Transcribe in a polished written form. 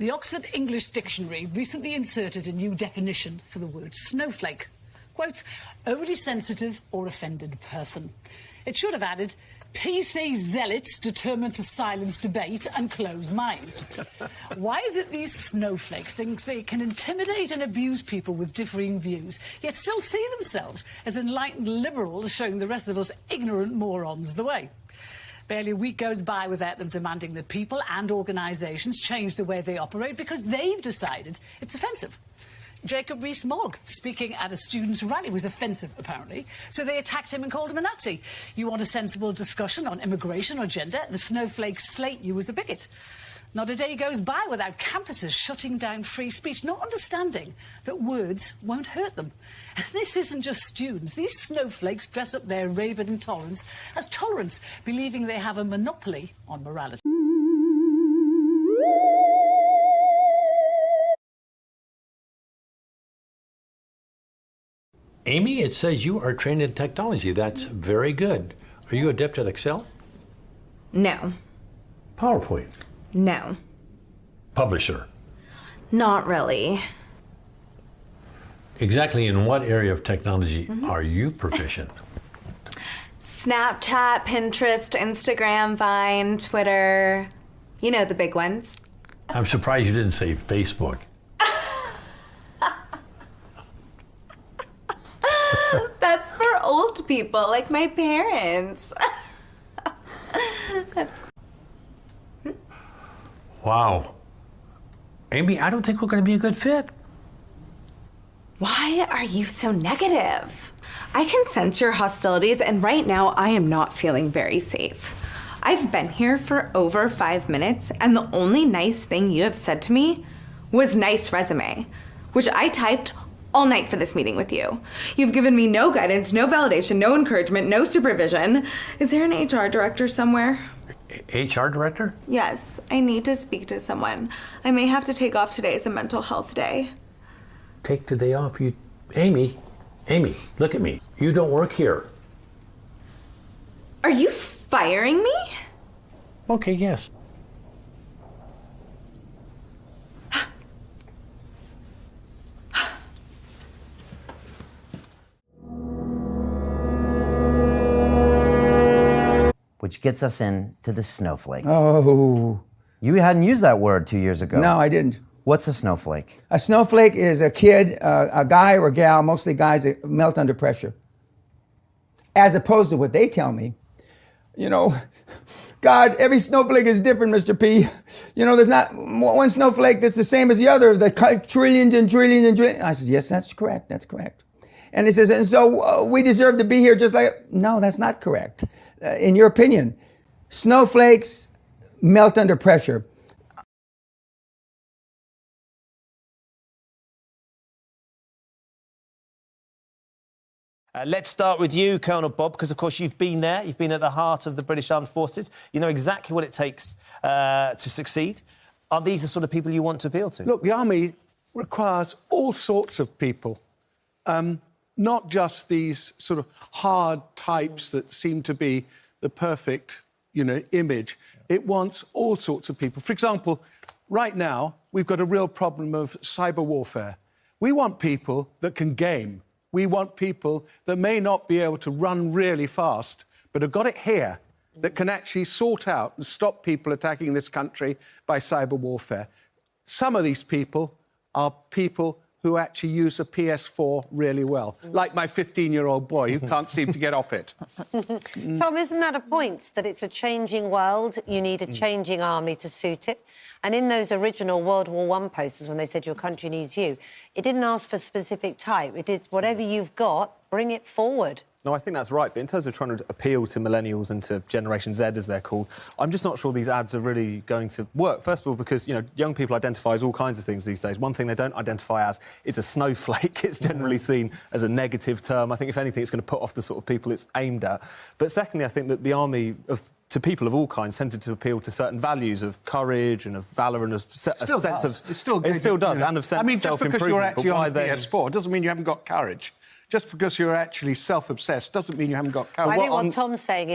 The Oxford English Dictionary recently inserted a new definition for the word snowflake. Quote, overly sensitive or offended person. It should have added, PC zealots determined to silence debate and close minds. Why is it these snowflakes think they can intimidate and abuse people with differing views, yet still see themselves as enlightened liberals showing the rest of us ignorant morons the way? Barely a week goes by without them demanding that people and organisations change the way they operate because they've decided it's offensive. Jacob Rees-Mogg, speaking at a students' rally, was offensive, apparently, so they attacked him and called him a Nazi. You want a sensible discussion on immigration or gender? The snowflakes slate you as a bigot. Not a day goes by without campuses shutting down free speech, not understanding that words won't hurt them. And this isn't just students. These snowflakes dress up their raving intolerance as tolerance, believing they have a monopoly on morality. Amy, it says you are trained in technology. That's very good. Are you adept at Excel? No. PowerPoint? No. Publisher? Not really. Exactly in what area of technology are you proficient? Snapchat, Pinterest, Instagram, Vine, Twitter. You know, the big ones. I'm surprised you didn't say Facebook. That's for old people, like my parents. Wow. Amy, I don't think we're going to be a good fit. Why are you so negative? I can sense your hostilities, and right now I am not feeling very safe. I've been here for over 5 minutes, and the only nice thing you have said to me was nice resume, which I typed all night for this meeting with you. You've given me no guidance, no validation, no encouragement, no supervision. Is there an HR director somewhere? HR director? Yes, I need to speak to someone. I may have to take off today as a mental health day. Take the day off. Amy, look at me. You don't work here. Are you firing me? Okay, yes. Which gets us into the snowflake. Oh. You hadn't used that word 2 years ago. No, I didn't. What's a snowflake? A snowflake is a kid, a guy or gal, mostly guys that melt under pressure. As opposed to what they tell me. You know, God, every snowflake is different, Mr. P. You know, there's not one snowflake that's the same as the other. The trillions and trillions and trillions. I said, yes, that's correct. That's correct. And he says, and so we deserve to be here just like, no, that's not correct. In your opinion, snowflakes melt under pressure. Let's start with you, Colonel Bob, because, of course, you've been there. You've been at the heart of the British Armed Forces. You know exactly what it takes to succeed. Are these the sort of people you want to appeal to? Look, the Army requires all sorts of people, not just these sort of hard types that seem to be the perfect, image. It wants all sorts of people. For example, right now, we've got a real problem of cyber warfare. We want people that can game. We want people that may not be able to run really fast, but have got it here, that can actually sort out and stop people attacking this country by cyber warfare. Some of these people are people who actually use a PS4 really well, like my 15-year-old boy who can't seem to get off it. Tom, isn't that a point, that it's a changing world, you need a changing army to suit it? And in those original World War I posters, when they said your country needs you, it didn't ask for specific type. It did whatever you've got, bring it forward. No, I think that's right. But in terms of trying to appeal to millennials and to Generation Z, as they're called, I'm just not sure these ads are really going to work. First of all, because, young people identify as all kinds of things these days. One thing they don't identify as is a snowflake. It's generally seen as a negative term. I think, if anything, it's going to put off the sort of people it's aimed at. But secondly, I think that the Army, to people of all kinds, tended to appeal to certain values of courage and of valour and a sense of... It still does, and of self-improvement. Just because you're actually on PS4 doesn't mean you haven't got courage. Just because you're actually self-obsessed doesn't mean you haven't got courage. I think what Tom's saying is